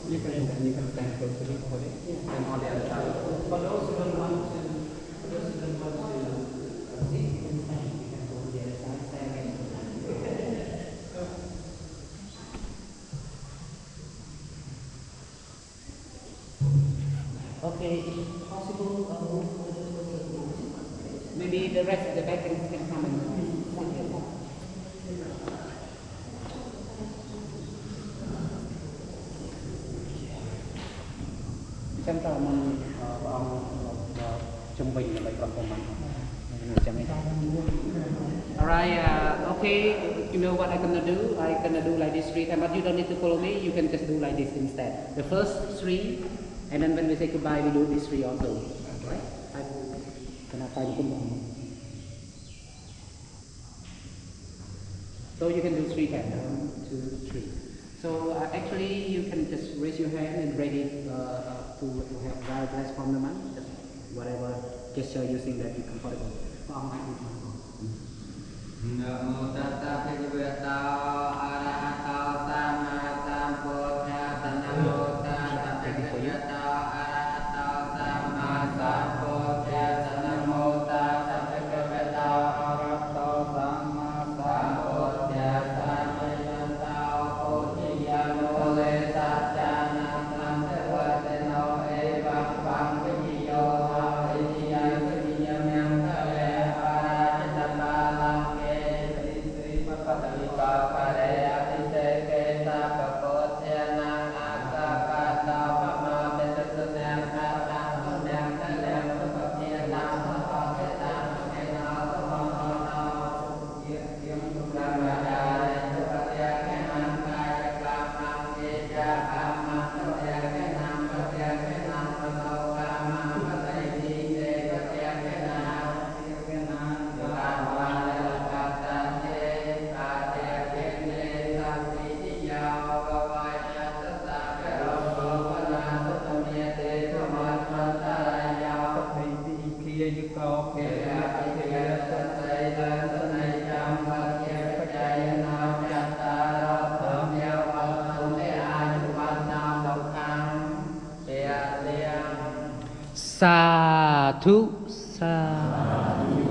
You can stand close to me for it. And on the other side. For those who don't want to, see, you can stand. You can go to the other side. Stand next to me. Okay, if possible, maybe the rest of the back can come and sit here. Xem tao mình ông trung bình là 7 con của mình. Alright, okay, you know what I'm gonna do? I'm gonna do like this 3 times, but you don't need to follow me, you can just do like this instead. The first 3, and then when we say goodbye, we do these 3 also. Right? So you can do 3 times, 1, 2, 3. So actually you can just raise your hand and ready to have God bless from the man, just whatever gesture you think that you're comfortable. Namo tassa bhagavata arahato sama sambuddhassa. Namo tassa bhagavata arahato sama sambuddhassa. Namo tassa bhagavata arahato sama sambuddhassa. Mayanta pujiyano le satyanam nandavadeno evam pam vijiyo havijiya sudiyamyam kale parajatapalam ke sri patalika pare atiseke sapapotyanang akapata pama betusunam katang sunyam kalyam supapyanam sapaketam kenal sumahono yam sukramajare supatyakenam kaya kamam seja kamam patyakenam patyakenam manokamam patayiti se patyakenam patyakenam yukamale lakatan se patyakene sampitiyao kawaya tasakero bhavana sutamyate sumatmantarayao sapiti kiya yukao kaya patiya tasailan sanayam patyakacayana jataro pamya vasune ayuvanna sukham seatyam. Sadhu, sadhu.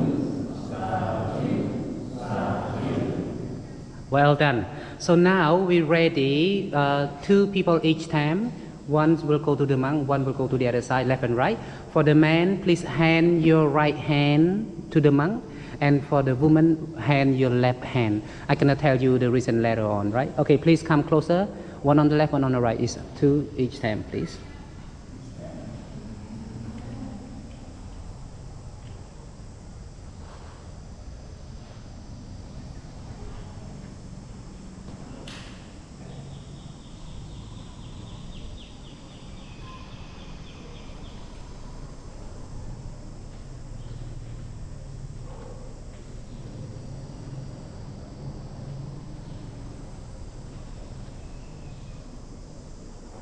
Well done. So now we're ready, 2 people each time. One will go to the monk, one will go to the other side, left and right. For the man, please hand your right hand to the monk, and for the woman, hand your left hand. I'm gonna tell you the reason later on, right? Okay, please come closer. One on the left, one on the right. Is 2 each time, please.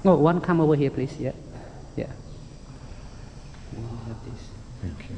Oh, one come over here, please. Yeah, yeah. We have this. Thank you.